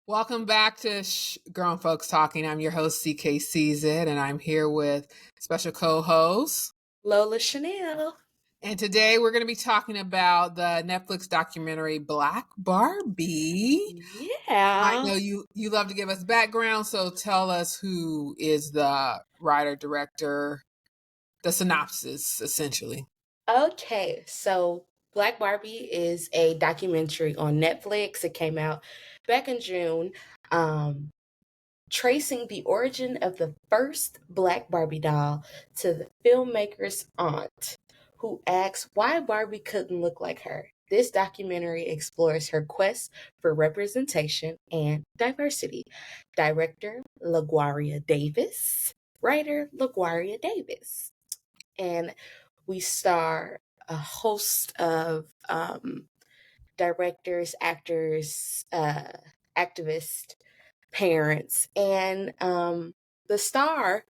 Welcome back to Grown Folks Talking. I'm your host, CKCZ, and I'm here with special co host Lola Chanel. And today we're going to be talking about the Netflix documentary Black Barbie. I Yeah. know you love to give us background, so tell us who is the writer, director, the synopsis, essentially. Okay, so Black Barbie is a documentary on Netflix. It came out back in June, tracing the origin of the first Black Barbie doll to the filmmaker's aunt, who asks why Barbie couldn't look like her. This documentary explores her quest for representation and diversity. Director LaGuaria Davis, writer LaGuaria Davis. And we star a host of directors, actors, activists, parents, and the star,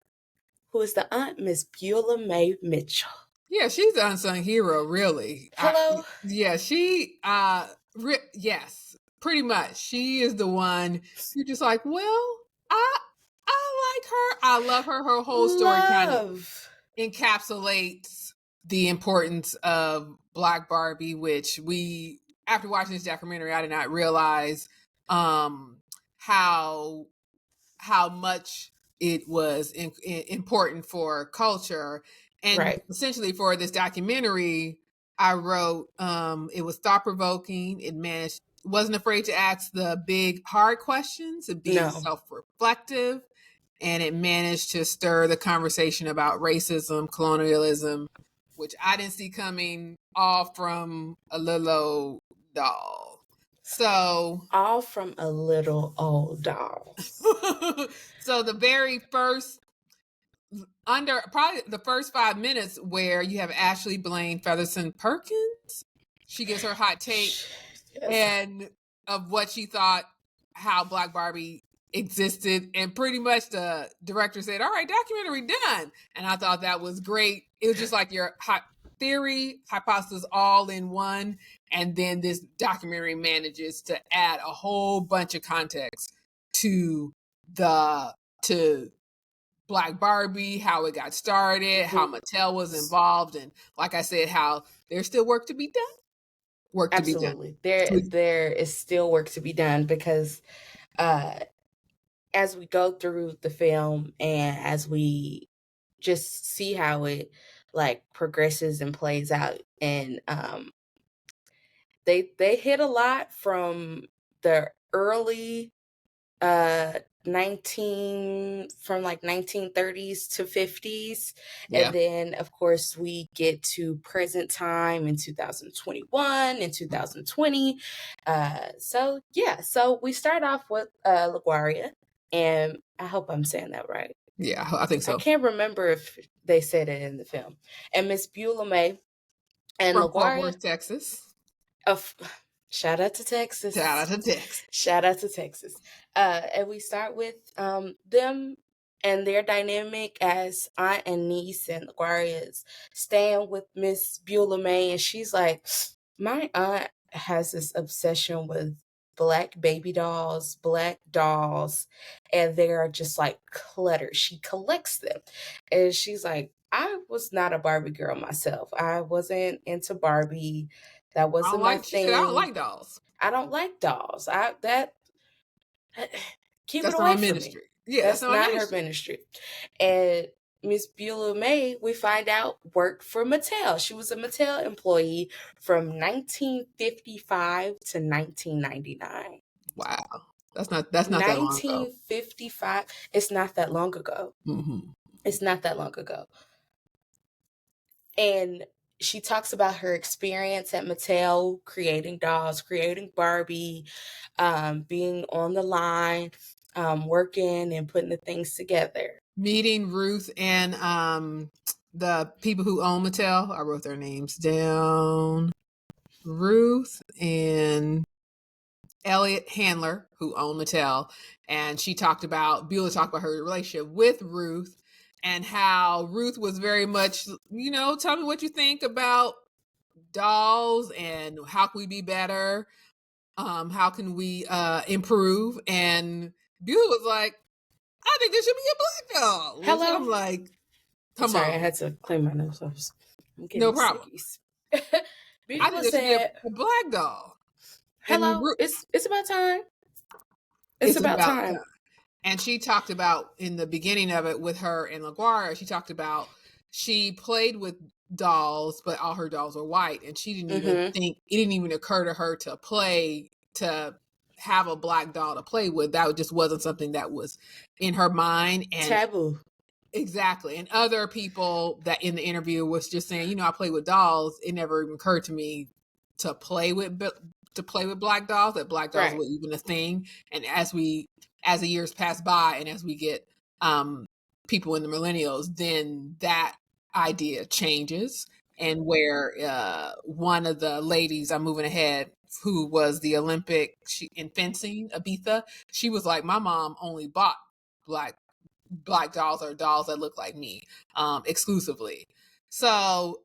who is the aunt, Miss Beulah Mae Mitchell. Yeah, she's the unsung hero, really. Hello. Yes, pretty much. She is the one you're just like, well, I I like her. I love her. Her whole story kind of Love. encapsulates the importance of Black Barbie, which after watching this documentary, I did not realize um how much it was important for culture. And Right. essentially for this documentary, I wrote, it was thought provoking. It wasn't afraid to ask the big hard questions, of being No. self reflective, and it managed to stir the conversation about racism, colonialism, which I didn't see coming, all from a little old doll. So All from a little old doll. so the very first, under probably the first 5 minutes, where you have Ashley Blaine Featherson Perkins, she gives her hot take Yes. and of what she thought, how Black Barbie existed, and pretty much the director said, all right, documentary done. And I thought that was great. It was just like your hot theory, hypothesis, all in one. And then this documentary manages to add a whole bunch of context to the to Black Barbie, how it got started, how Mattel was involved, and like I said, how there's still work to be done. Work to be done. Absolutely. There is still work to be done because uh as we go through the film and as we just see how it like progresses and plays out, and they hit a lot from the early 1930s to 50s, Yeah. and then of course we get to present time in 2021 and 2020. So we start off with LaGuaria, and I hope I'm saying that right. Yeah, I think I so. can't remember if they said it in the film. And Miss Beulah Mae and From Fort LaGuaria. Worth, Texas. Shout out to Texas. Shout out to Texas. Shout out to Texas. And we start with them and their dynamic as aunt and niece, and LaGuaria's staying with Miss Beulah Mae, and she's like, my aunt has this obsession with black baby dolls, black dolls, and they are just like clutter. She collects them. And she's like, I was not a Barbie girl myself. I wasn't into Barbie. That wasn't my She said, I don't thing. like dolls. I don't like dolls. Keep it That's not my away from me. ministry. Yeah, that's That's not my not her ministry. ministry. And Miss Beulah Mae, we find out, worked for Mattel. She was a Mattel employee from 1955 to 1999. Wow. That's not that long ago. 1955. It's not that long ago. Mm-hmm. It's not that long ago. And she talks about her experience at Mattel, creating dolls, creating Barbie, being on the line, working and putting the things together. Meeting Ruth and the people who own Mattel. I wrote their names down. Ruth and Elliot Handler, who owned Mattel, and Beulah talked about her relationship with Ruth, and how Ruth was very much, tell me what you think about dolls and how can we be better. How can we improve? And Beulah was like, I think there should be a black doll. Which Hello. I'm like, I'm come sorry, I on, had to clean my nose. I'm no getting problem. sickies. I think Beulah there should be said, a black doll. And "Hello, it's about time. It's it's about about time." time. And she talked about in the beginning of it with her and LaGuardia, she talked about she played with dolls, but all her dolls were white. And she didn't even Mm-hmm. think, it didn't even occur to her to have a black doll to play with. That just wasn't something that was in her mind. And Taboo. exactly. And other people that in the interview was just saying, I play with dolls. It never even occurred to me to play with black dolls, that black dolls Right. were even a thing. And as the years pass by and as we get people in the millennials, then that idea changes. And where one of the ladies, I'm moving ahead, who was the Olympic in fencing, Abitha, she was like, my mom only bought black dolls or dolls that look like me exclusively. So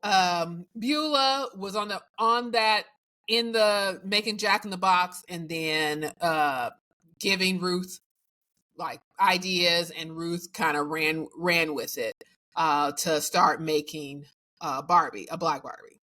Beulah was on that in the making Jack in the Box, and then giving Ruth like ideas, and Ruth kind of ran with it to start making Barbie, a black Barbie.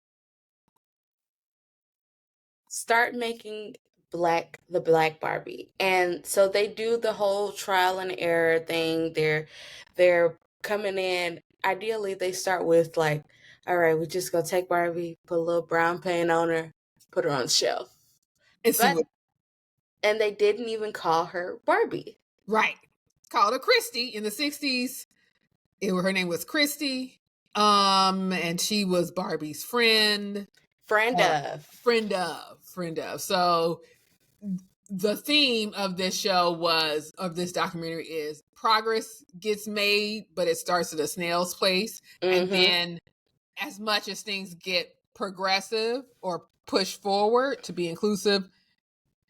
Start making the Black Barbie. And so they do the whole trial and error thing. They're coming in. Ideally, they start with like, all right, we're just gonna take Barbie, put a little brown paint on her, put her on the shelf. And see But what and they didn't even call her Barbie. right. Called her Christy in the 60s. Her name was Christy. And she was Barbie's friend. Friend of. Friend of. So the theme of this documentary is progress gets made, but it starts at a snail's pace. And Mm-hmm. then as much as things get progressive or pushed forward to be inclusive,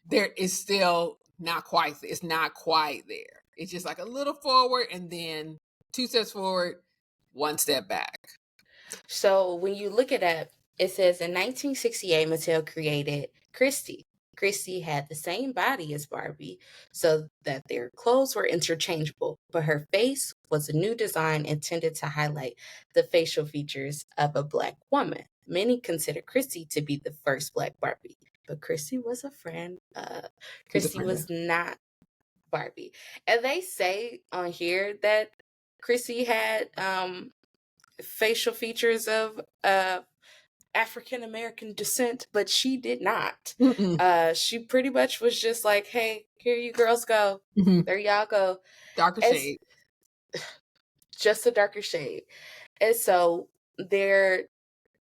there is still it's not quite there. It's just like a little forward and then 2 steps forward, 1 step back. So when you look at it, it says in 1968, Mattel created Christy. Christy had the same body as Barbie, so that their clothes were interchangeable, but her face was a new design intended to highlight the facial features of a black woman. Many consider Christy to be the first black Barbie, but Christy was a friend. Christy was not Barbie. And they say on here that Christy had facial features of African American descent, but she did not. She pretty much was just like, "Hey, here you girls go. Mm-hmm. There y'all go." Darker shade. Just a darker shade. And so they're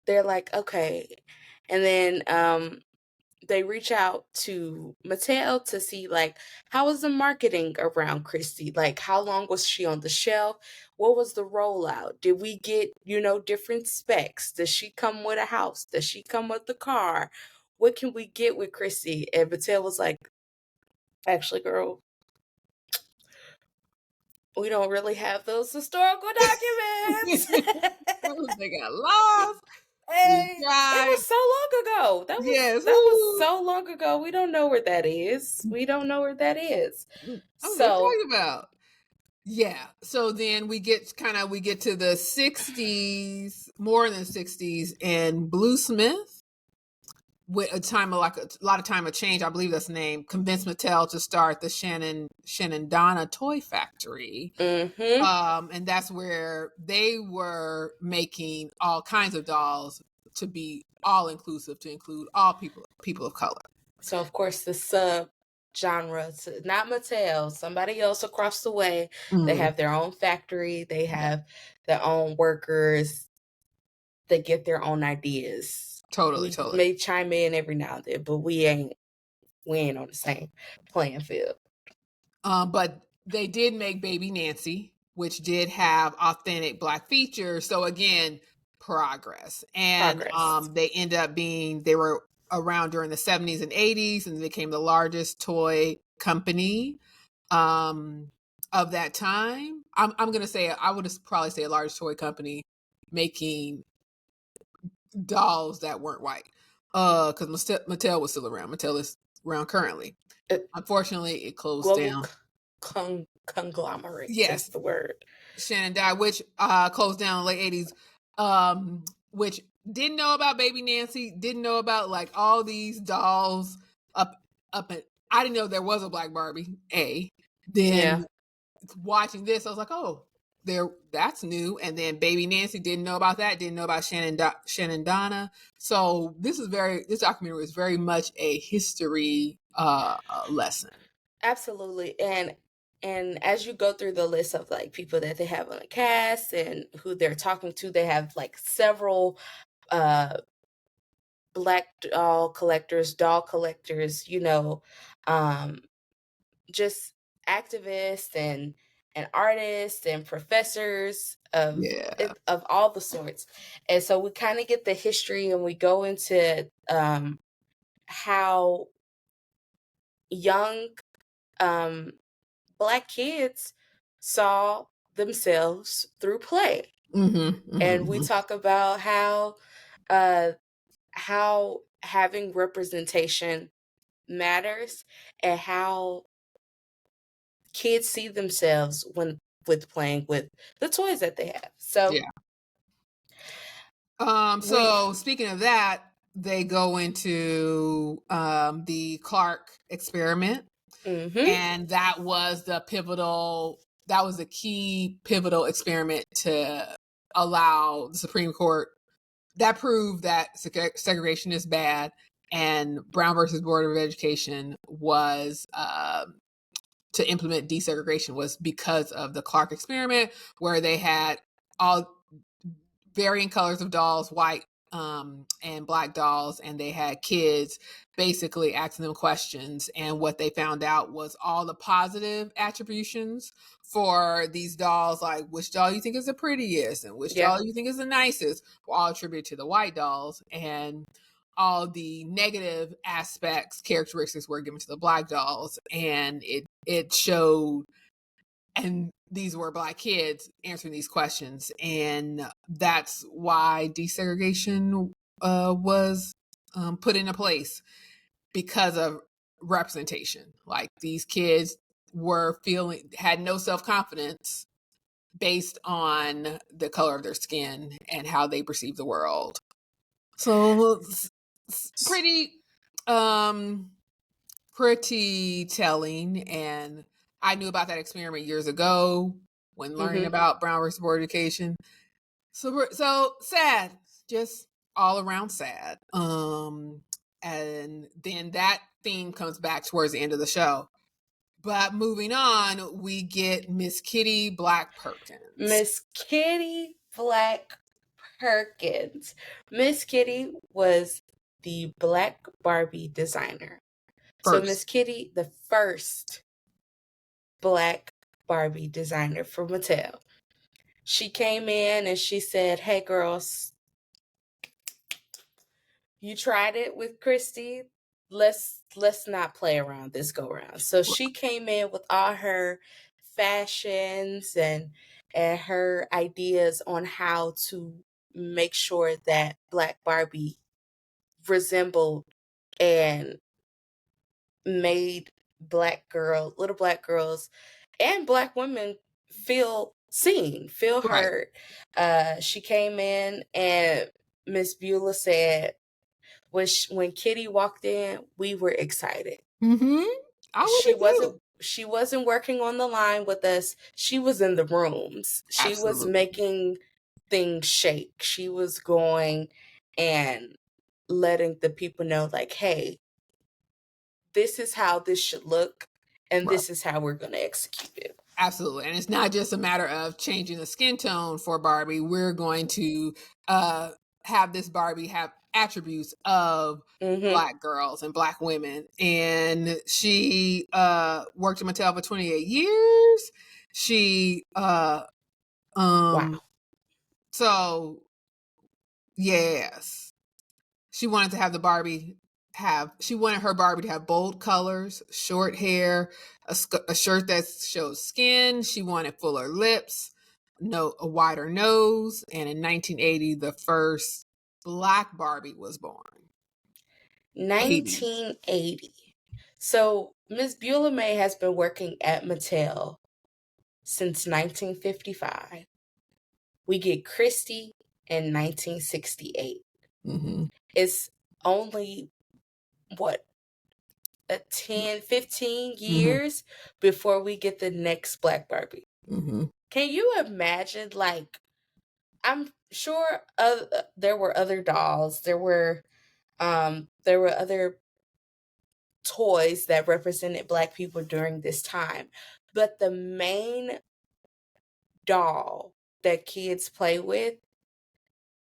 like, okay. And then they reach out to Mattel to see like how was the marketing around Christy? Like how long was she on the shelf? What was the rollout? Did we get, different specs? Does she come with a house? Does she come with the car? What can we get with Christy? And Mattel was like, actually, girl, we don't really have those historical documents. They got lost. Hey, it was so long ago. That was so long ago. We don't know where that is. I don't know what you're talking about. Yeah. So then we get to the 60s, more than 60s, and Blue Smith, with a lot of time of change, I believe that's the name, convinced Mattel to start the Shenandoah Toy Factory. Mm-hmm. And that's where they were making all kinds of dolls to be all inclusive, to include all people of color. So of course the sub genre, not Mattel, somebody else across the way. They have their own factory. They have their own workers. They get their own ideas. Totally. We may chime in every now and then, but we ain't on the same playing field. But they did make Baby Nancy, which did have authentic black features. So again, progress. And they were around during the 70s and 80s, and they became the largest toy company of that time. I'm gonna say, I would probably say a large toy company making dolls that weren't white. Because Mattel was still around. Mattel around currently. Uh, Unfortunately, it closed Global down. conglomerate. Yes, That's the word. Shannon died, which closed down in the late 80s. Which didn't know about Baby Nancy, didn't know about like all these dolls up and I didn't know there was a Black Barbie. Then Yeah. watching this, I was like, oh, that's new. And then Baby Nancy, didn't know about that, didn't know about Shannon Donna. So this documentary is very much a history lesson. Absolutely. And as you go through the list of like people that they have on the cast and who they're talking to, they have like several uh black doll collectors, um just activists and artists and professors Yeah. of all the sorts. And so we kind of get the history and we go into how young um Black kids saw themselves through play. And we talk about uh how having representation matters and how kids see themselves when with playing with the toys that they have. So Yeah. we So speaking of that, they go into the Clark experiment, mhm and that was the key pivotal experiment to allow the Supreme Court that proved that segregation is bad, and Brown versus Board of Education was to implement desegregation was because of the Clark experiment, where they had all varying colors of dolls, white and black dolls, and they had kids basically asking them questions. And what they found out was all the positive attributions for these dolls, like which doll you think is the prettiest and which yeah doll you think is the nicest, were all attributed to the white dolls. And all the negative aspects, characteristics were given to the black dolls. And it showed, and these were Black kids answering these questions, and that's why desegregation was put into place, because of representation. Like, these kids had no self-confidence based on the color of their skin and how they perceive the world. So it's um pretty telling. And I knew about that experiment years ago when learning mhm about Brown versus Board of Education. So sad, just all around sad. And then that theme comes back towards the end of the show. But moving on, we get Miss Kitty Black Perkins. Miss Kitty Black Perkins. Miss Kitty was the Black Barbie designer. So Miss First. Kitty, the first Black Barbie designer for Mattel. She came in and she said, "Hey girls, you tried it with Christy. Let's not play around this go round." So she came in with all her fashions and her ideas on how to make sure that Black Barbie resembled and made little black girls and Black women feel seen, feel Right. heard. She came in and Miss Beulah said, when Kitty walked in, we were excited. Mm-hmm. I would She be too. wasn't working on the line with us. She was in the rooms. She was Absolutely. making things shake. She was going and letting the people know, like, hey, this is how this should look, and Right. this is how we're going to execute it. Absolutely. And it's not just a matter of changing the skin tone for Barbie. We're going to have this Barbie have attributes of Mm-hmm. Black girls and Black women. And she worked at Mattel for 28 years. She Wow. so yes. She wanted to have the Barbie she wanted her Barbie to have bold colors, short hair, a shirt that shows skin. She wanted fuller lips, a wider nose. And in 1980, the first Black Barbie was born. 80. 1980. So Miss Beulah May has been working at Mattel since 1955. We get Christy in 1968. Mm-hmm. It's only, what, 10, 15 Mm-hmm. years before we get the next Black Barbie. Mm-hmm. Can you imagine, like, I'm sure there were other dolls, there were other toys that represented Black people during this time, but the main doll that kids play with,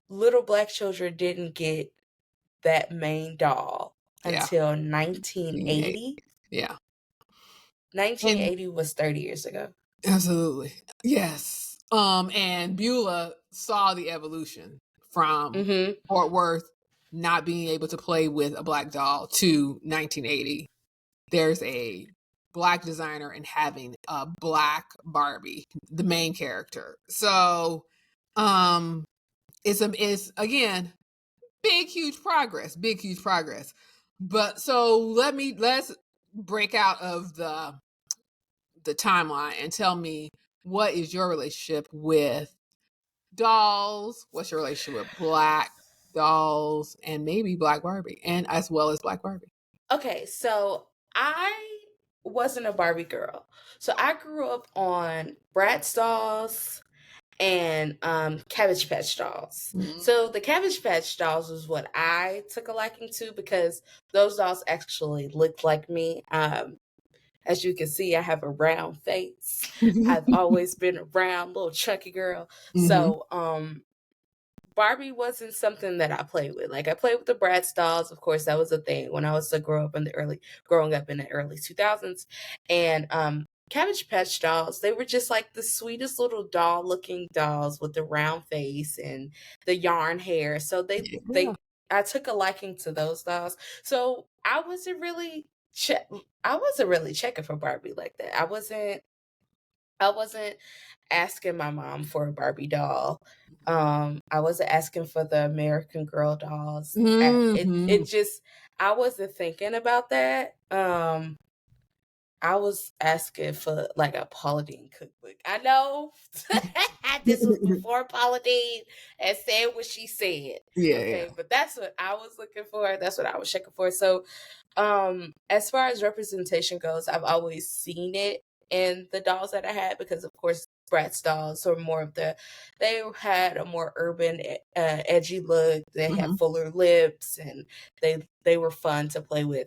little Black children didn't get that main doll Yeah. until Yeah. 1980. Yeah. And 1980 was 30 years ago. absolutely. Yes. And Beulah saw the evolution from Mm-hmm. Fort Worth not being able to play with a Black doll to 1980. There's a Black designer and having a Black Barbie, the main character. So, it's again big huge progress, big huge progress. But so let's break out of the timeline and tell me, what is your relationship with dolls? What's your relationship with Black dolls and maybe Black Barbie, and as well as Black Barbie? Okay, so I wasn't a Barbie girl. So I grew up on Bratz dolls and Cabbage Patch dolls. Mm-hmm. So the Cabbage Patch dolls was what I took a liking to because those dolls actually looked like me. As you can see, I have a round face. I've always been a round little chunky girl. Mm-hmm. So Barbie wasn't something that I played with. Like, I played with the Bratz dolls. Of course, that was a thing when I was growing up in the early 2000s. And Cabbage Patch dolls, they were just like the sweetest little doll looking dolls with the round face and the yarn hair. So Yeah. I took a liking to those dolls. So I wasn't really checking for Barbie like that. I wasn't asking my mom for a Barbie doll. I wasn't asking for the American Girl dolls. It Mm-hmm. just, I wasn't thinking about that. I was asking for like a Paula Deen cookbook. I know this was before Paula Deen and said what she said. Yeah, yeah. Okay, but that's what I was looking for. That's what I was checking for. So, as far as representation goes, I've always seen it in the dolls that I had because, of course, Bratz dolls are they had a more urban, edgy look. They had Mm-hmm. fuller lips, and they were fun to play with.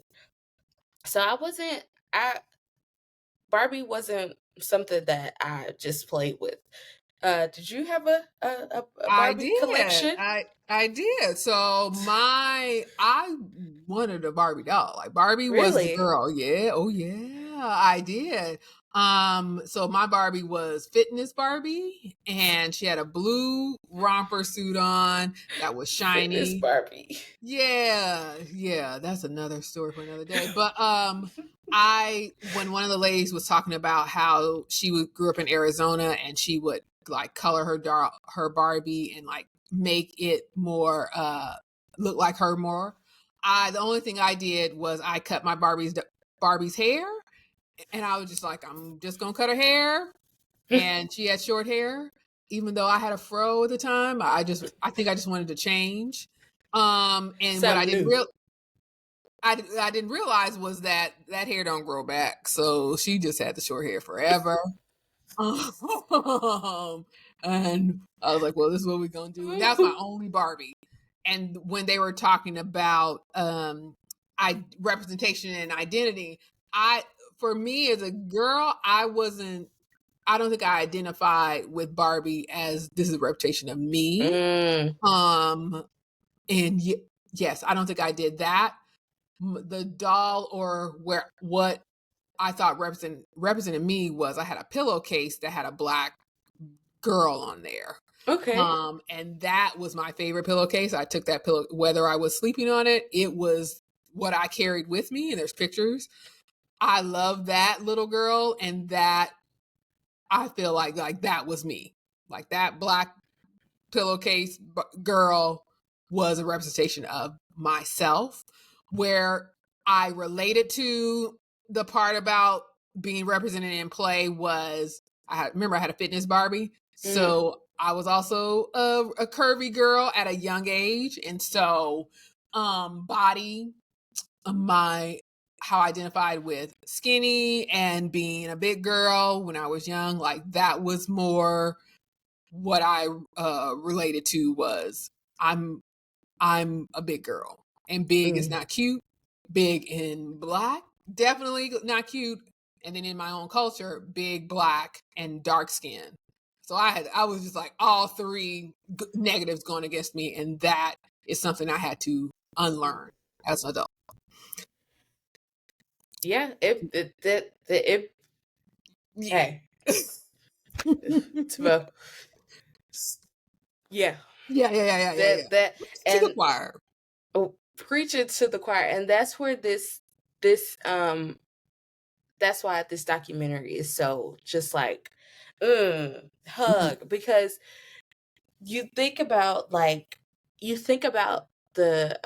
So Barbie wasn't something that I just played with. Did you have a I Barbie did. collection? I did. So I wanted a Barbie doll. Like Barbie was the Really? girl. Yeah. Oh yeah. I did. So my Barbie was Fitness Barbie, and she had a blue romper suit on that was Fitness shiny. Barbie. Yeah, yeah, that's another story for another day. But when one of the ladies was talking about how grew up in Arizona and she would like color her Barbie and like make it more look like her more. The only thing I did was I cut my Barbie's hair, and I was just like, I'm just gonna cut her hair, and she had short hair. Even though I had a fro at the time, I think I just wanted to change. And what Something new. I didn't realize was that hair don't grow back, so she just had the short hair forever. And I was like, well, this is what we're gonna do. And that was my only Barbie. And when they were talking about representation and identity, for me as a girl, I don't think I identified with Barbie as this is a representation of me. Mm. And yes, I don't think I did that. The doll or what I thought represented me was I had a pillowcase that had a Black girl on there. Okay. And that was my favorite pillowcase. I took that pillow, whether I was sleeping on it, it was what I carried with me. And there's pictures. I love that little girl, and that I feel like that was me. Like that Black pillowcase girl was a representation of myself. Where I related to the part about being represented in play was remember I had a fitness Barbie. So I was also a curvy girl at a young age. And so body, my how I identified with skinny and being a big girl when I was young, like that was more what I related to was I'm a big girl, and big is not cute. Big in black, definitely not cute. And then in my own culture, big, black, and dark skin. So I was just like all three negatives going against me, and that is something I had to unlearn as an adult. Yeah, hey, well, yeah, yeah. that To the and choir. preach it to the choir, and that's where this that's why this documentary is so just like hug, because you think about the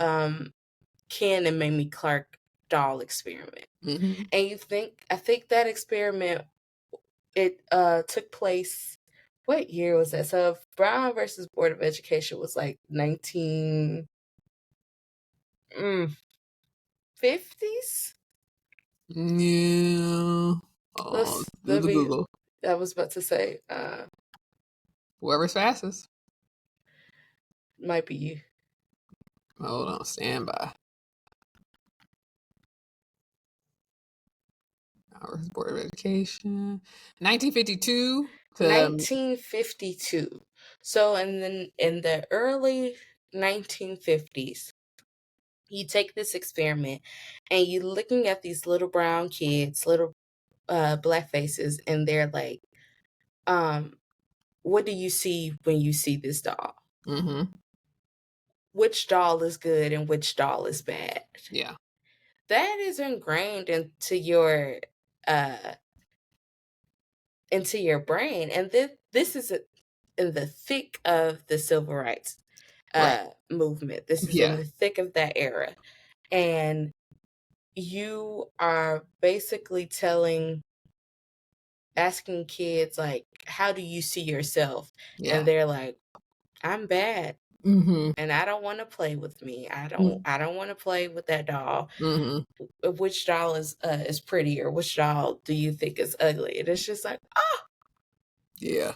Ken and Mamie Clark doll experiment, and I think that experiment, it took place, what year was that? So Brown versus Board of Education was like 1950s. Yeah. Oh, do Let the me, Google. I was about to say, Whoever's fastest. might be you. Hold on, stand by. Hours Board of Education, 1952 to 1952. So, and then in the early 1950s, you take this experiment and you're looking at these little brown kids, little black faces, and they're like, what do you see when you see this doll? Which doll is good and which doll is bad? Yeah. That is ingrained into your brain, and this is in the thick of the civil rights Right. movement. This is in Yeah. the thick of that era, and you are basically asking kids like, how do you see yourself? Yeah. And they're like, I'm bad, Mm-hmm. and I don't want to play with me. I don't want to play with that doll. Mm-hmm. Which doll is prettier? Which doll do you think is ugly? And it's just like, oh, Yeah.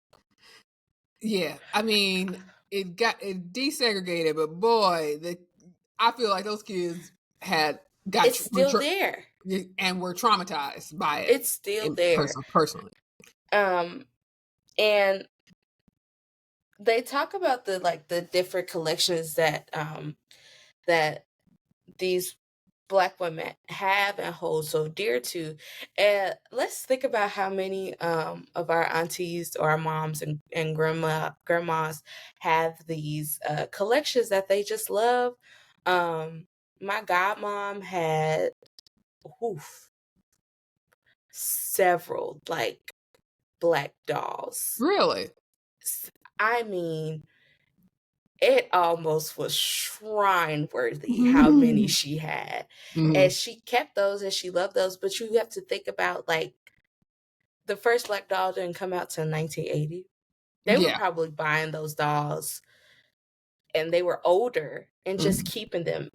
Yeah. I mean, it desegregated, but boy, I feel like those kids it's still there. and were traumatized by it. It's still there. Personally. And they talk about the different collections that that these Black women have and hold so dear to. And let's think about how many of our aunties or our moms and grandmas have these collections that they just love. My godmom had several like black dolls. Really? I mean, it almost was shrine worthy how many she had. And she kept those and she loved those. But you have to think about, like, the first black doll didn't come out till 1980. They were probably buying those dolls and they were older and just keeping them.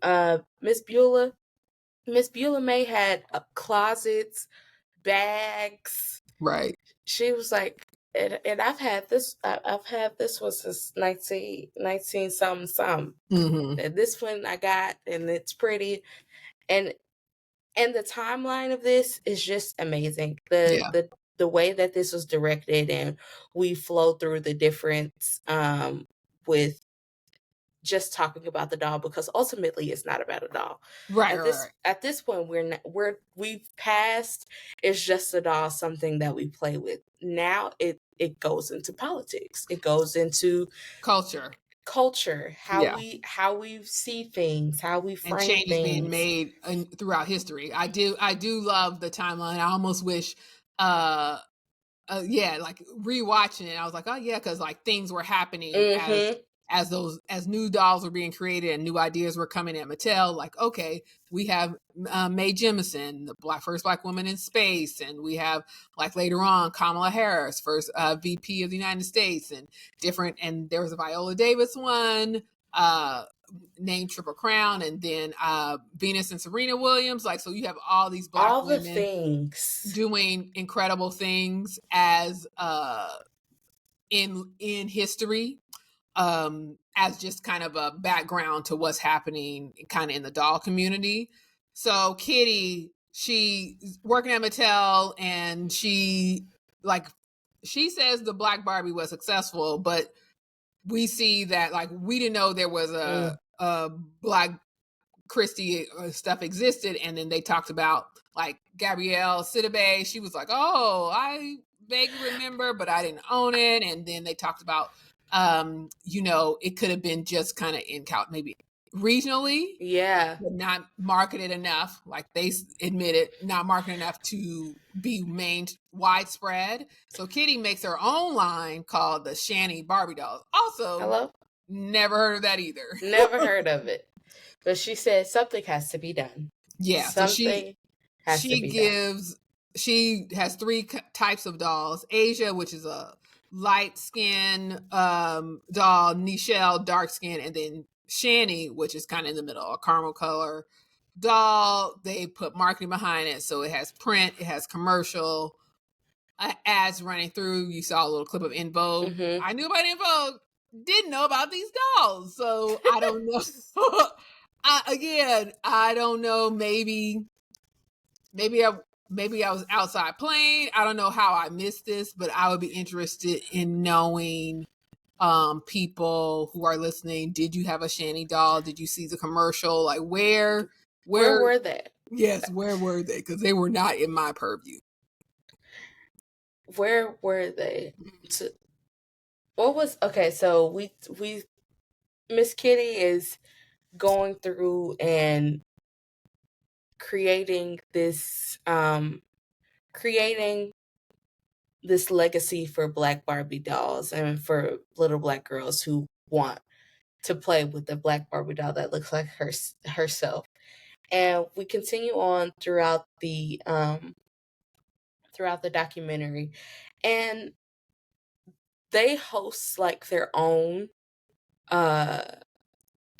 Miss Beulah May had closets, bags. Right. She was like, and I've had this one since 19 something. And this one I got, and it's pretty. And the timeline of this is just amazing. The way that this was directed, and we flow through the difference with just talking about the doll, because ultimately it's not about a doll. Right. At this point, we've passed it's just a doll, something that we play with. Now it goes into politics. It goes into culture, how we see things, how we frame and changes things being made throughout history. I do love the timeline. I almost wish like rewatching it, I was like, oh yeah, because like things were happening as as new dolls were being created and new ideas were coming at Mattel, like, okay, we have Mae Jemison, the first black woman in space, and we have, like, later on Kamala Harris, first VP of the United States, and different. And there was a Viola Davis one named Triple Crown, and then Venus and Serena Williams. Like, so you have all these black all the women things. doing incredible things as in history, as just kind of a background to what's happening kind of in the doll community. So Kitty, she's working at Mattel, and she says the Black Barbie was successful, but we see that, like, we didn't know there was a Black Christie stuff existed. And then they talked about, like, Gabrielle Sidibe. She was like, oh, I vaguely remember, but I didn't own it. And then they talked about, it could have been just kind of maybe regionally, but not marketed enough. Like they admitted, not marketed enough to be widespread. So Kitty makes her own line called the Shanny Barbie dolls. Also, never heard of that either. Never heard of it. But she said something has to be done. Yeah, something has to be done. She has 3 types of dolls. Asia, which is a light skin doll, Nichelle, dark skin, and then Shani, which is kind of in the middle, a caramel color doll. They put marketing behind it, so it has print, it has commercial ads running through. You saw a little clip of En Vogue. I knew about En Vogue, didn't know about these dolls, so I don't know. I don't know. Maybe I was outside playing. I don't know how I missed this, but I would be interested in knowing, people who are listening, did you have a Shani doll? Did you see the commercial? Like, where were they? Yes, where were they? Because they were not in my purview. Where were they? So we Miss Kitty is going through and creating this legacy for Black Barbie dolls and for little Black girls who want to play with the Black Barbie doll that looks like herself. And we continue on throughout the documentary, and they host like their own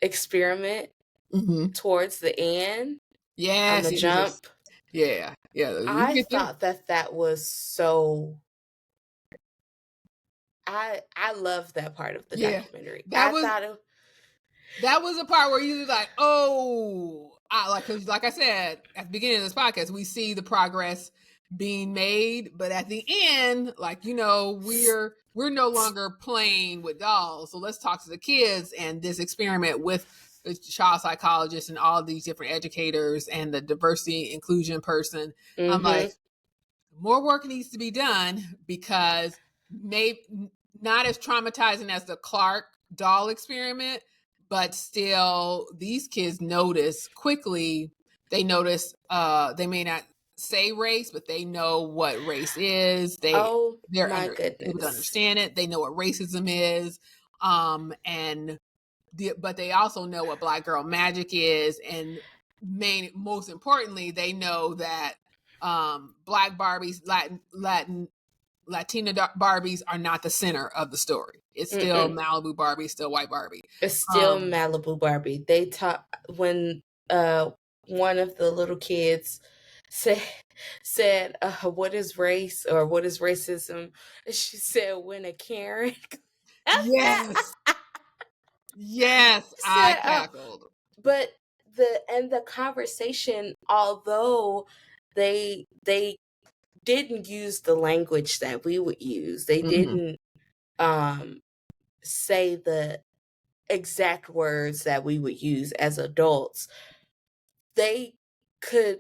experiment towards the end. Yes, on the jump. Yeah. I thought that was so. I love that part of the documentary. That was a part where you like, oh, cause like I said at the beginning of this podcast, we see the progress being made, but at the end, like, we're no longer playing with dolls, so let's talk to the kids. And this experiment with the child psychologist and all these different educators and the diversity inclusion person, I'm like, more work needs to be done, because maybe not as traumatizing as the Clark doll experiment, but still these kids notice quickly. They notice, they may not say race, but they know what race is. They're able to understand it. They know what racism is. But they also know what Black girl magic is. And most importantly, they know that Black Barbies, Latina Barbies are not the center of the story. It's still Malibu Barbie, still white Barbie. It's still Malibu Barbie. They talk when one of the little kids said, what is race or what is racism? She said, when a Karen. Yes, I cackled. But the conversation, although they didn't use the language that we would use, they didn't say the exact words that we would use as adults, they could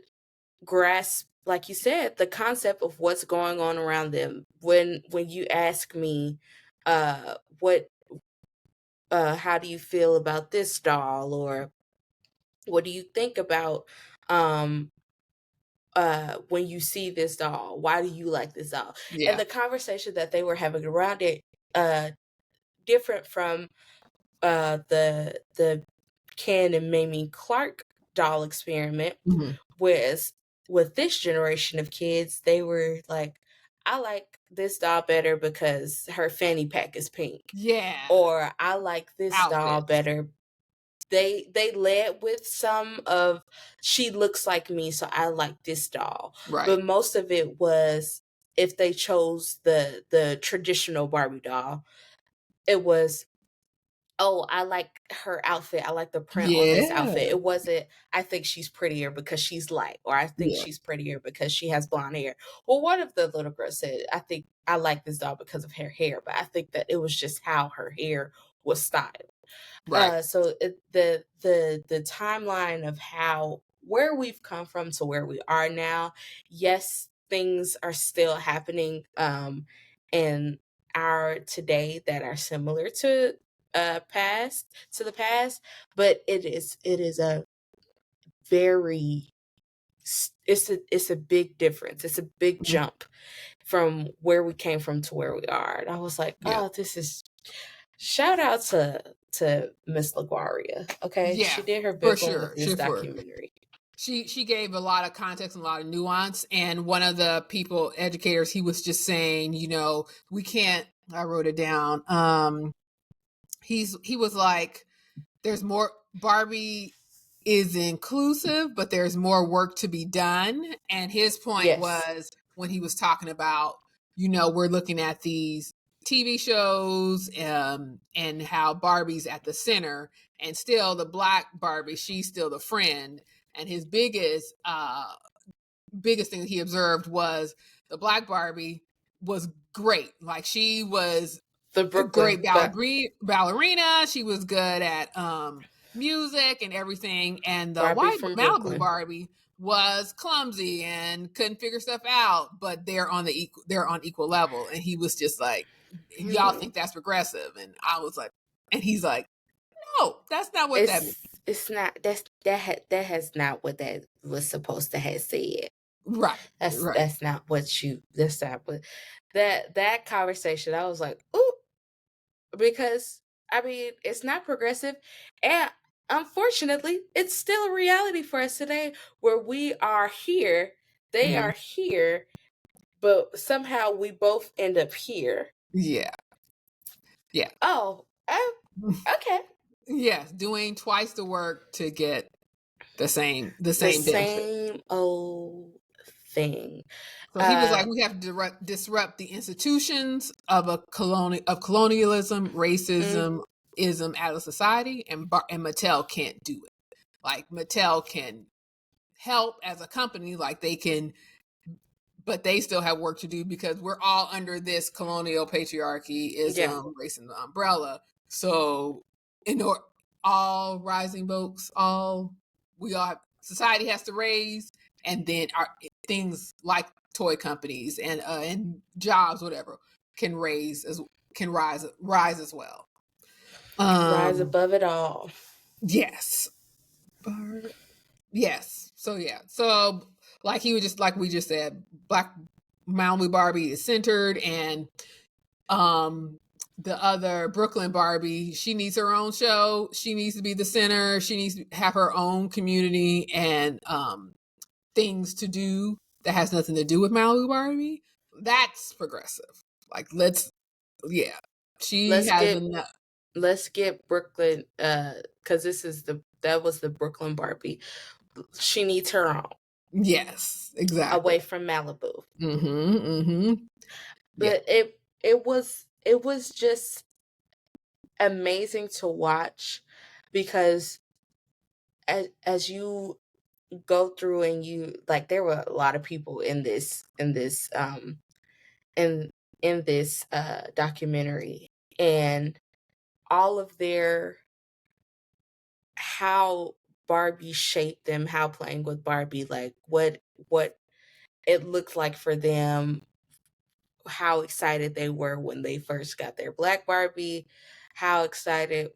grasp, like you said, the concept of what's going on around them. When you ask me, how do you feel about this doll, or what do you think about when you see this doll, why do you like this doll? And the conversation that they were having around it different from the Ken and Mamie Clark doll experiment. Mhm. Whereas with this generation of kids, they were like, I like this doll better because her fanny pack is pink. Yeah. Or I like this doll Outfits. better. They led with some of she looks like me, so I like this doll. Right. But most of it was if they chose the traditional Barbie doll, it was, oh, I like her outfit. I like the print on this outfit. Yeah. It wasn't, I think she's prettier because she's light, or I think Yeah. she's prettier because she has blonde hair. Well, one of the little girls said, I think I like this doll because of her hair, but I think that it was just how her hair was styled. Right. So the timeline of how where we've come from to where we are now, yes, things are still happening in our today that are similar to the past, but it is a very it's a big difference. It's a big Mhm. jump from where we came from to where we are. And I was like, Yeah. oh, this is shout out to Miss LaGuardia. Okay, Yeah. she did her For big one with sure. this For documentary. she gave a lot of context and a lot of nuance. And one of the people educators, he was just saying, we can't. I wrote it down. He was like, there's more. Barbie is inclusive, but there's more work to be done. And his point Yes, was when he was talking about, we're looking at these TV shows and how Barbie's at the center, and still the Black Barbie, she's still the friend. And his biggest thing that he observed was the Black Barbie was great. Like she was the a Brooklyn, great but ballerina. She was good at music and everything. And the Barbie white from Malibu Brooklyn. Barbie was clumsy and couldn't figure stuff out. But they're on equal level. And he was just like, y'all Hmm. think that's progressive? And I was like, and he's like, no, that's not what that means. It's not that has not what that was supposed to have said. Right, right. That's not what that's not what that conversation. I was like, ooh, because I mean it's not progressive, and unfortunately, it's still a reality for us today where we are here, they Mhm. are here, but somehow we both end up here. Yeah, yeah. Oh, okay. Yes, doing twice the work to get the The same benefit. same old thing. So he was Uh, like, we have to disrupt the institutions of colonialism, mm, racism, ism out of society, and Mattel can't do it. Like Mattel can help as a company, like they can, but they still have work to do because we're all under this colonial patriarchy, yeah, ism, racism umbrella. So, in order, all rising boats, society has to raise, and then our things like toy companies and jobs, whatever, can rise as well. rise Um, above it all. yes, yes. So yeah. So like he was just like we just said, Black Malibu Barbie is centered, and um the other Brooklyn Barbie, she needs her own show. She needs to be the center. She needs to have her own community and things to do that has nothing to do with Malibu Barbie. That's progressive. Like yeah. She Let's has get enough. let's get Brooklyn because that was the Brooklyn Barbie. She needs her own Yes, exactly. away from Malibu. Mm-hmm. Mm-hmm. Yeah. But it was just amazing to watch because as you go through and you like there were a lot of people in in this documentary, and all of their how Barbie shaped them, how playing with Barbie, like what it looked like for them, how excited they were when they first got their Black Barbie, how excited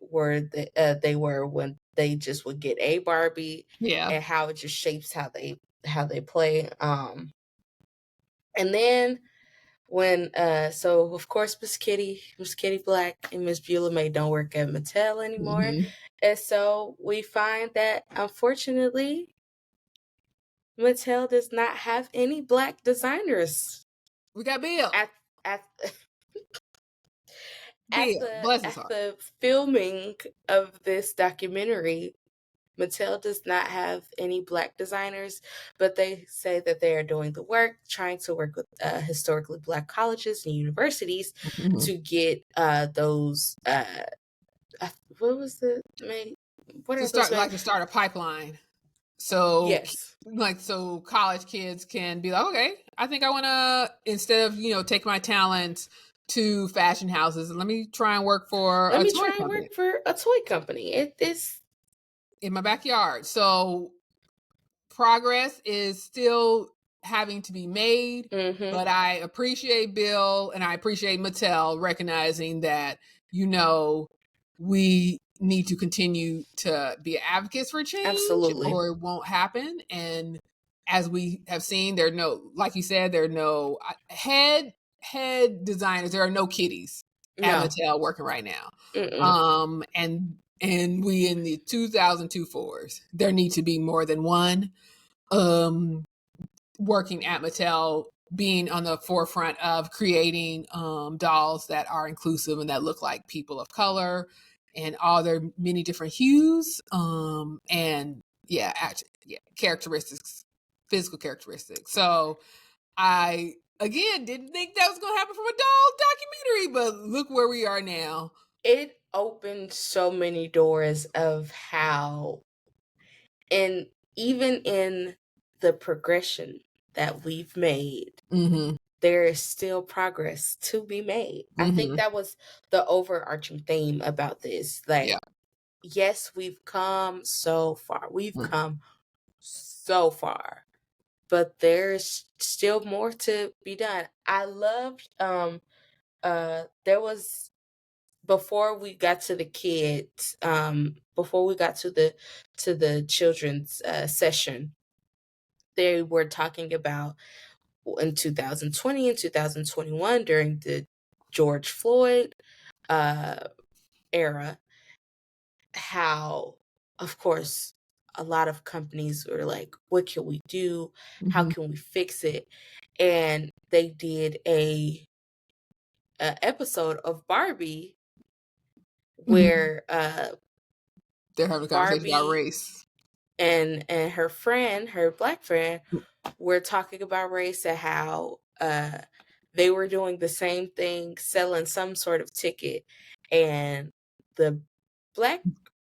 they were when they just would get a Barbie, Yeah. and how it just shapes how they play. And then when so of course Miss Kitty Black and Miss Beulah May don't work at Mattel anymore. Mm-hmm. And so we find that unfortunately Mattel does not have any black designers We got Bill. at at Bill, bless his at heart. the filming of this documentary. Mattel does not have any black designers, but they say that they are doing the work, trying to work with historically black colleges and universities Mm-hmm. to get those. What was the main? What are those? To start a pipeline. So Yes. so college kids can be like, okay, I think I want to, instead of take my talents to fashion houses, let me try and work for Let a me toy try and company work for a toy company. It is in my backyard. So progress is still having to be made, but I appreciate Bill and I appreciate Mattel recognizing that we need to continue to be advocates for change, absolutely or it won't happen. And as we have seen, there are no, like you said, there are no head designers. There are no kitties at no. Mattel working right now. Mm-mm. And we in the 2024s, there need to be more than one working at Mattel, being on the forefront of creating dolls that are inclusive and that look like people of color and all their many different hues and characteristics, physical characteristics. So I again didn't think that was going to happen from a doll documentary, but look where we are now. It opened so many doors of how, and even in the progression that we've made, Mm-hmm. there is still progress to be made. Mm-hmm. I think that was the overarching theme about this. Like, Yeah. yes, we've come so far. We've Mm-hmm. come so far. But there's still more to be done. I loved there was, before we got to the kids, before we got to the children's session, they were talking about in 2020 and 2021 during the George Floyd era, how, of course, a lot of companies were like, what can we do? How Mm-hmm. can we fix it? And they did a episode of Barbie where They're having a conversation about Barbie race. and her friend, her black friend, were talking about race and how they were doing the same thing, selling some sort of ticket, and the black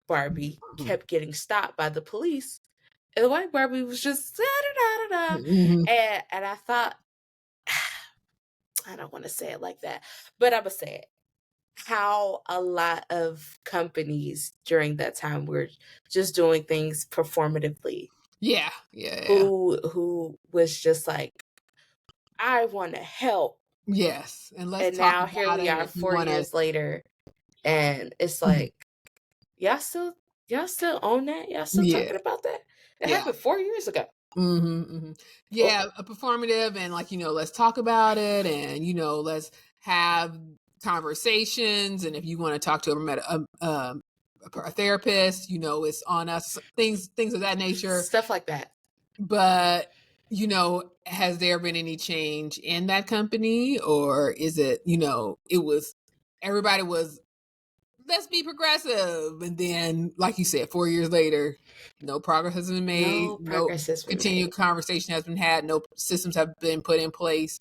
Barbie kept getting stopped by the police, and the white Barbie was just da da da da da. Mm-hmm. And I thought, I don't want to say it like that, but I'm gonna say it. How a lot of companies during that time were just doing things performatively. Yeah. Who was just like, I want to help. Yes, and let's And talk now here about we it are if you 4 want to. years later, and it's like, y'all still own that? Y'all still Yeah, talking about that? It yeah. happened 4 years ago. Yeah, a performative, and let's talk about it, and let's have conversations, and if you want to talk to a therapist, it's on us, things of that nature. Stuff like that. But has there been any change in that company, or is it it was, everybody was, let's be progressive, and then like you said, 4 years later, no progress has been made, No no progress has been continued made. conversation has been had, no systems have been put in place.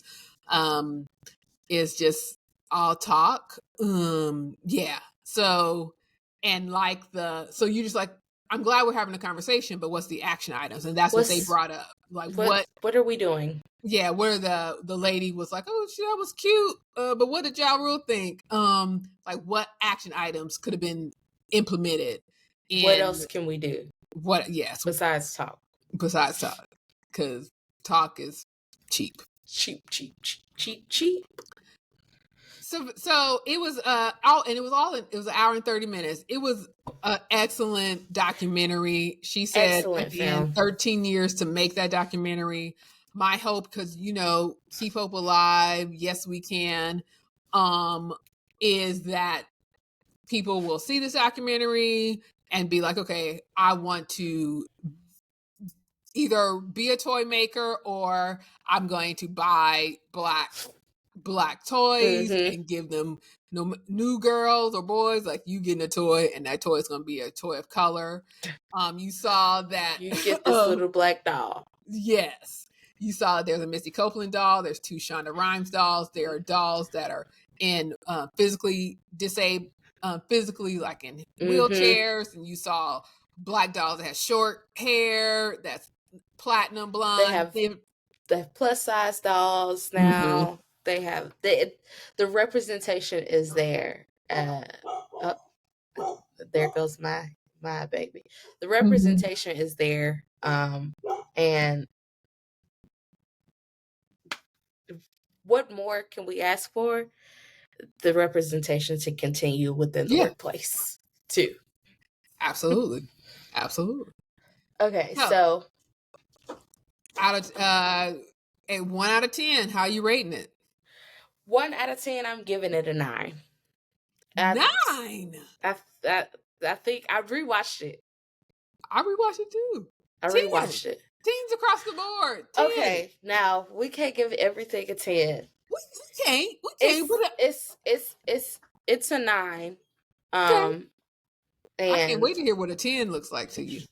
It's just all talk. Yeah. So, and so you just like, I'm glad we're having a conversation, but what's the action items? And that's what they brought up. Like, what are we doing? Yeah, where the lady was like, oh, that was cute, but what did Ja Rule think? Like, what action items could have been implemented What in else can we do yes, besides talk? besides talk, because talk is cheap. Cheap, cheap, cheap, cheap, cheap. So it was it was an hour and 30 minutes. It was an excellent documentary. She said Excellent at the end, film. 13 years to make that documentary. my hope, because keep hope alive, yes we can, is that people will see this documentary and be like, okay, I want to either be a toy maker, or I'm going to buy black toys Mm-hmm. and give them new girls or boys, like, you getting a toy, and that toy is going to be a toy of color. You saw that You get this little black doll. yes, you saw there's a Misty Copeland doll, there's 2 Shonda Rhimes dolls, there are dolls that are in physically disabled, physically, like, in Mm-hmm. wheelchairs, and you saw black dolls that have short hair, that's platinum They blonde. have the plus size dolls Mm-hmm. now. They have the representation is there. Oh, there goes my baby. The Mm-hmm. representation is there. And what more can we ask for? The representation to continue within the Yeah, workplace too. absolutely, absolutely. Okay, So, so out of a 1 out of 10, how are you rating it? 1 out of 10, I'm giving it a 9. I 9. I I, I think I rewatched it. I rewatched it too. I 10. rewatched it. Teens across the board. 10. Okay, now we can't give everything a 10. We can't. We can't. It's But it's it's it's it's a 9. okay. I can't And wait to hear what a 10 looks like to you.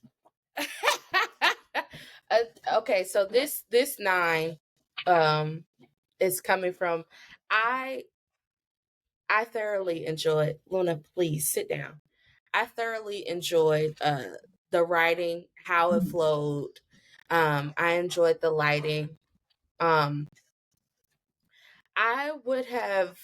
okay, so this 9 um is coming from I I thoroughly enjoyed Luna, please sit down. I thoroughly enjoyed the writing, how it flowed. I enjoyed the lighting. Um I would have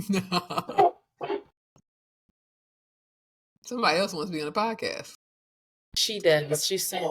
No. Somebody else wants to be on a podcast. she does. She said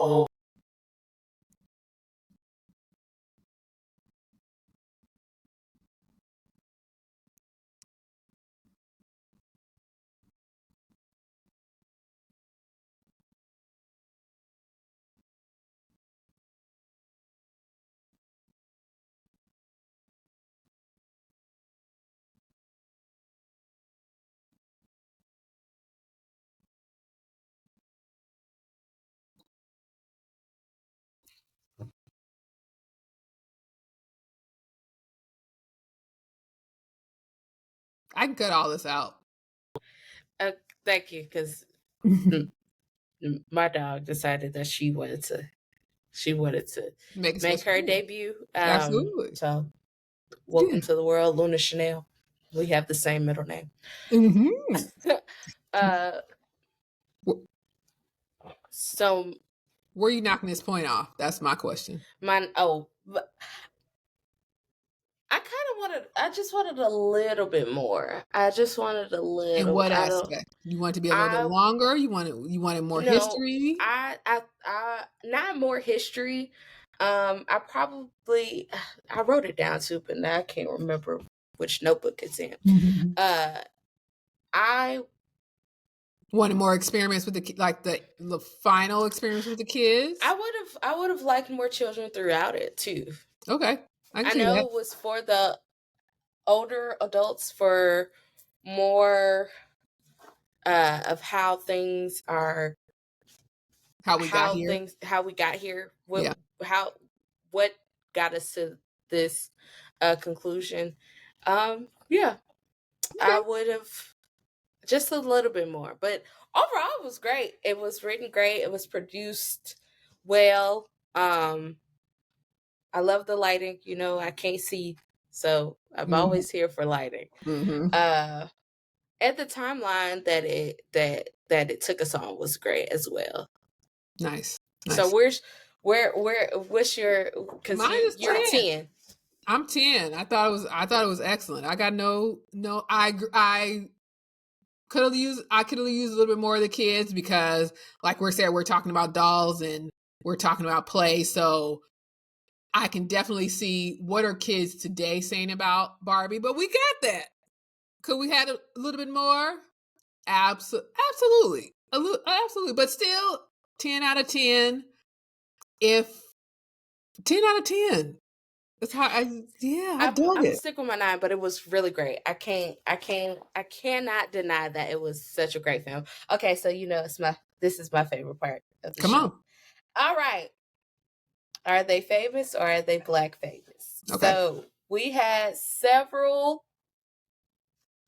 I can cut all this out. thank you, because my dog decided that she wanted to Make it make her special. debut. Absolutely. So Yeah. welcome to the world, Luna Chanel. We have the same middle name. Mm-hmm. uh, so Where are you knocking this point off? That's my question. I just wanted a little bit more. I just wanted a In little. what I don't. aspect? You want it to be a little bit I longer? You wanted more no. history? I not more history. I wrote it down too, but now I can't remember which notebook it's in. Uh, I Wanted more experiments with the final experiments with the kids? I would have liked more children throughout it too. Okay. I can I see know that. it was for the older adults, for more of how things are, How we got here. how we got here, Yeah. what got us to this conclusion. Yeah, Okay. I would have just a little bit more, but overall it was great. It was written great. It was produced well. I love the lighting. I can't see, so I'm Mm-hmm. always here for lighting. Mm-hmm. And the timeline that it took us on was great as well. Nice. So what's your, because Mine is you're 10. 10. I'm 10. I thought it was excellent. I got I could have used a little bit more of the kids, because, like we're saying, we're talking about dolls and we're talking about play, so I can definitely see what are kids today saying about Barbie, but we got that. Could we had a little bit more? Absolutely. Absolutely. But still, 10 out of 10. If 10 out of 10. That's how I dug I'm it. stick with my 9, but it was really great. I cannot deny that it was such a great film. Okay, so this is my favorite part of the Come show. on. All right. Are they famous or are they Black famous? Okay. So we had several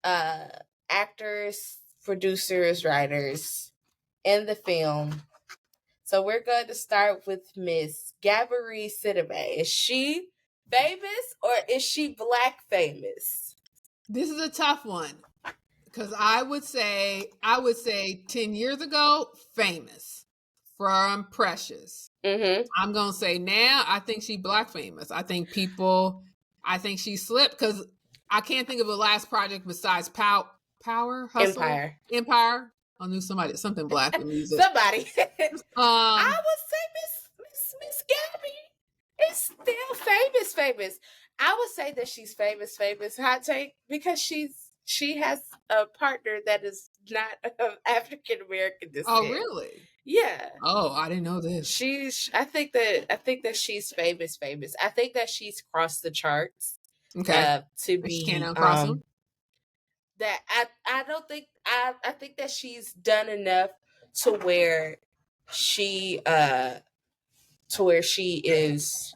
actors, producers, writers in the film. So we're going to start with Miss Gabourey Sidibe. Is she famous or is she Black famous? This is a tough one because I would say 10 years ago, famous from Precious. Mm-hmm. I'm going to say now, I think she Black famous. I think she slipped because I can't think of a last project besides Power, Hustle, Empire. I knew something Black in music. Somebody. I would say Miss Gabby is still famous. I would say that she's famous. Hot take, because she has a partner that is not of African American descent. Oh, really? Yeah. Oh, I didn't know this. I think that she's famous. I think that she's crossed the charts. Okay. To be she can't uncross them. That I don't think I think that she's done enough to where she is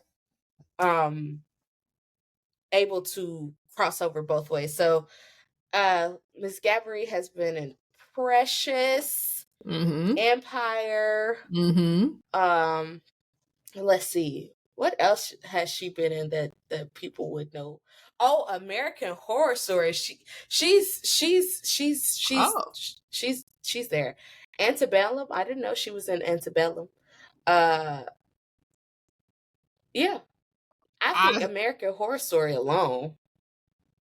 able to cross over both ways. So Miss Gabourey has been in Precious, Empire. Let's see. What else has she been in that people would know? Oh, American Horror Story. She's there. Antebellum. I didn't know she was in Antebellum. Yeah. I think American Horror Story alone.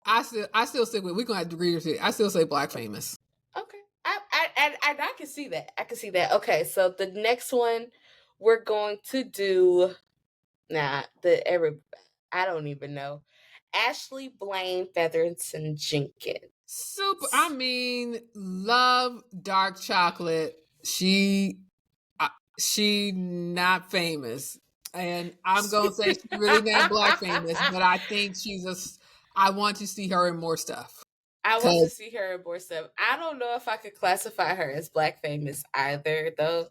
I still stick with. We're gonna have to agree with it. I still say Black famous. Okay. I can see that. Okay, so the next one we're going to do. I don't even know. Ashley Blaine Featherington Jenkins. Super. I mean, love dark chocolate. She not famous, and I'm gonna say she's really not Black famous. But I think I want to see her in more stuff. I want to see her in more stuff. I don't know if I could classify her as Black famous either, though.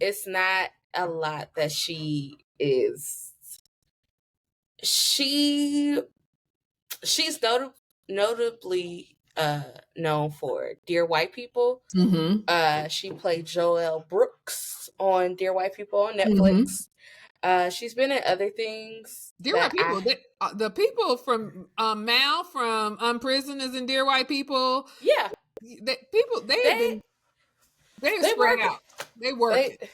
It's not a lot that she is. She's notably known for Dear White People. She played Joelle Brooks on Dear White People on Netflix. She's been in other things. Dear White People. The people from Mal from Prison is in Dear White People. Yeah, they spread out. They work it.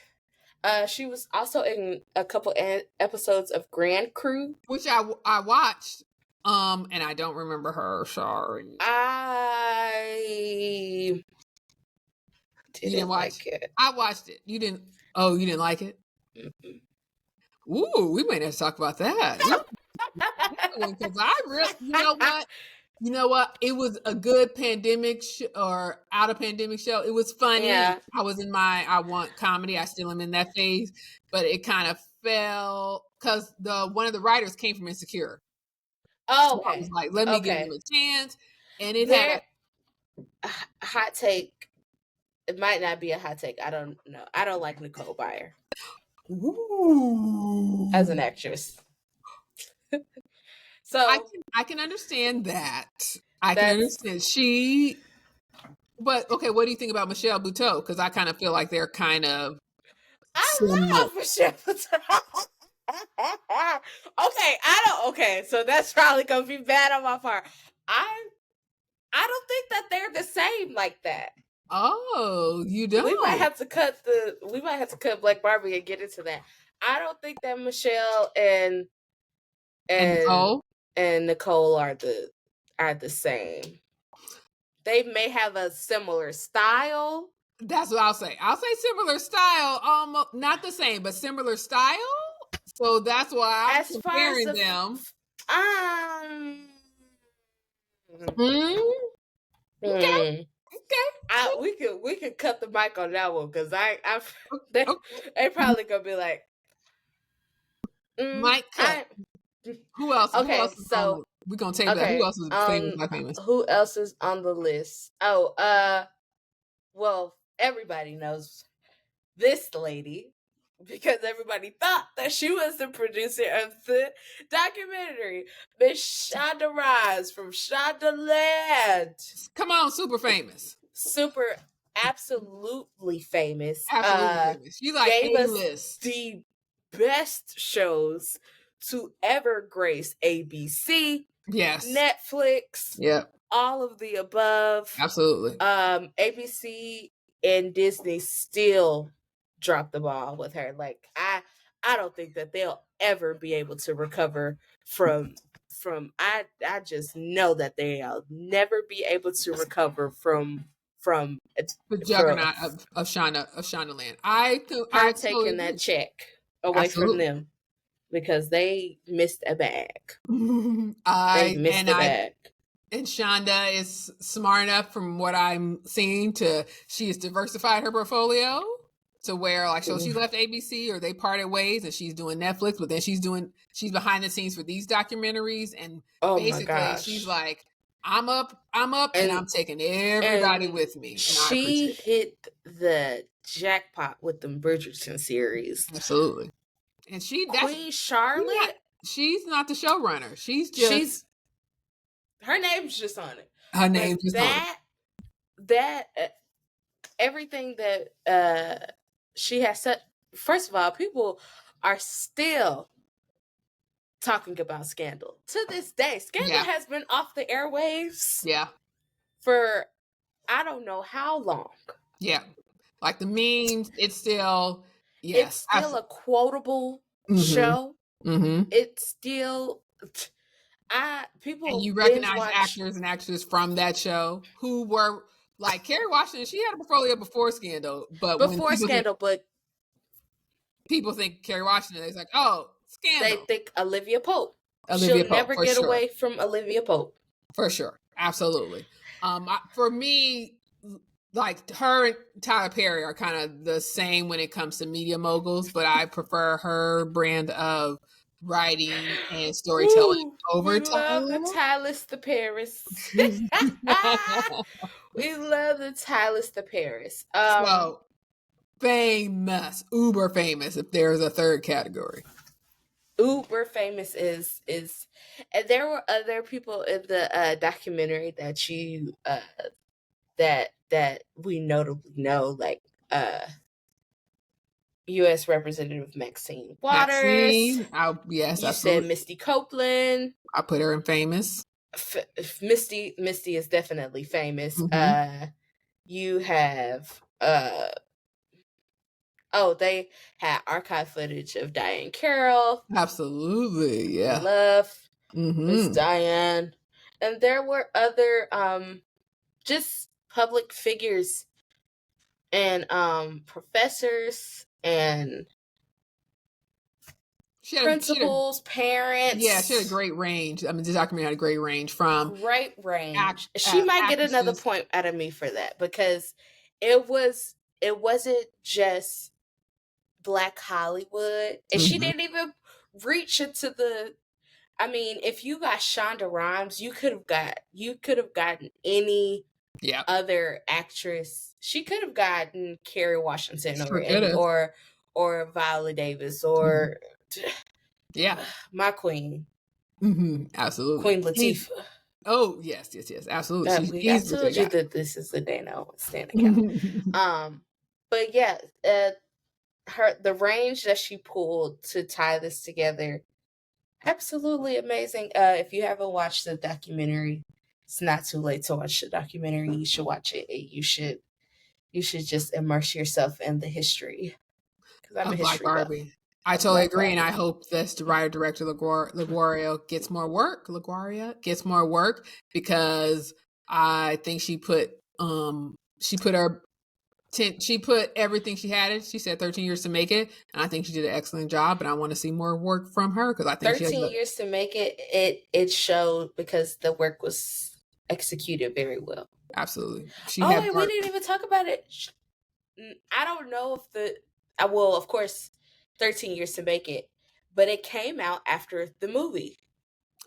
She was also in a couple episodes of Grand Crew, which I watched. And I don't remember her. Sorry. I didn't like it. I watched it. You didn't. Oh, you didn't like it? Mm-hmm. Ooh, we might have to talk about that. Because I really, you know what? It was a good pandemic or out of pandemic show. It was funny. Yeah. I was in I want comedy. I still am in that phase, but it kind of fell because one of the writers came from Insecure. Oh, okay. So I was like, let me give him a chance. And it had a hot take. It might not be a hot take. I don't know. I don't like Nicole Byer. Ooh. As an actress. So I can understand that. I can understand but okay, what do you think about Michelle Buteau? Because I kind of feel like they're kind of love Michelle Buteau. Okay, so that's probably gonna be bad on my part. I don't think that they're the same like that. Oh, you don't? We might have to cut Black Barbie and get into that. I don't think that Michelle and Nicole are the same. They may have a similar style. That's what I'll say. I'll say similar style, almost not the same, but similar style. So that's why I'm comparing them. Okay. we could cut the mic on that one because they Okay. probably gonna be like, Mic cut. Who else? Who else okay, is on? so We're gonna table that. Who else is famous? Not famous. who else is on the list? Oh, well, everybody knows this lady because everybody thought that she was the producer of the documentary. Miss Shonda Rhimes from Shondaland. Come on, super famous. Super, absolutely famous. Absolutely famous. She's like Gave us A-list. the best shows to ever grace ABC, Yes. Netflix, Yep. all of the above. Absolutely. ABC and Disney still drop the ball with her. Like I don't think that they'll ever be able to recover from I just know that they'll never be able to recover from the juggernaut of Shondaland. I her totally taking that agree. check away Absolutely. from them because they missed a bag. They missed a bag. And Shonda is smart enough, from what I'm seeing, she has diversified her portfolio to where, like, so she left ABC or they parted ways, and she's doing Netflix, but then she's behind the scenes for these documentaries, and basically she's like, I'm up, and I'm taking everybody with me. And she hit the jackpot with the Bridgerton series. Absolutely. And Queen Charlotte. She's not the showrunner. She's her name's just on it. Her name's just on it. That everything that she has said. First of all, people are still talking about Scandal to this day. Scandal has been off the airwaves. For I don't know how long. Like the memes, it's still it's still a quotable show. It's still people, and you recognize actors and actresses from that show who were like Kerry Washington. She had a portfolio before Scandal, but people think Kerry Washington, it's like, oh, Scandal. They think Olivia Pope. She'll never get away from Olivia Pope. For sure. Absolutely. For me, like, her and Tyler Perry are kind of the same when it comes to media moguls, but I prefer her brand of writing and storytelling over Tyler. We love the Tylus the Paris. We love the Tylus the Paris. So famous, uber famous, if there's a third category. Uber famous is and there were other people in the documentary that you that we notably know, like U.S. Representative Maxine Waters. Yes, you said Misty Copeland. I put her in famous. Misty is definitely famous. You have they had archive footage of Diane Carroll. Absolutely, yeah. Love Miss Diane, and there were other just public figures and professors and principals, parents. Yeah, she had a great range. I mean, this documentary had a great range from she might get another point out of me for that, because it wasn't just Black Hollywood, and she didn't even reach into the. I mean, if you got Shonda Rhimes, you could have gotten any other actress. She could have gotten Kerry Washington or Viola Davis or my queen. Absolutely, Queen Latifah. Oh yes, absolutely. I told you that this is the day now standing count. But yeah, the range that she pulled to tie this together, absolutely amazing. If you haven't watched the documentary, it's not too late to watch the documentary. You should watch it. You should just immerse yourself in the history. Because I'm a history buff. I totally agree, and I hope this writer-director LaGuardia gets more work. Because I think she put everything she had in. She said 13 years to make it, and I think she did an excellent job. And I want to see more work from her, because I think 13 years to make it. It showed, because the work was executed very well. Absolutely. She Oh, had wait, we work. didn't even talk about it. I don't know if well, of course, 13 years to make it, but it came out after the movie.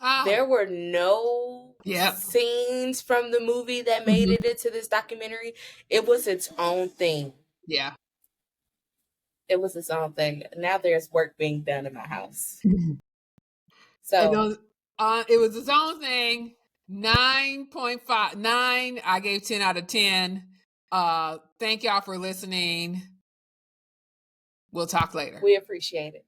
Oh, There were no yep. scenes from the movie that made it into this documentary. It was its own thing. Yeah. It was its own thing. Now there's work being done in my house. And So it was its own thing. 9.5, 9. I gave 10 out of 10. Thank y'all for listening. We'll talk later. we appreciate it.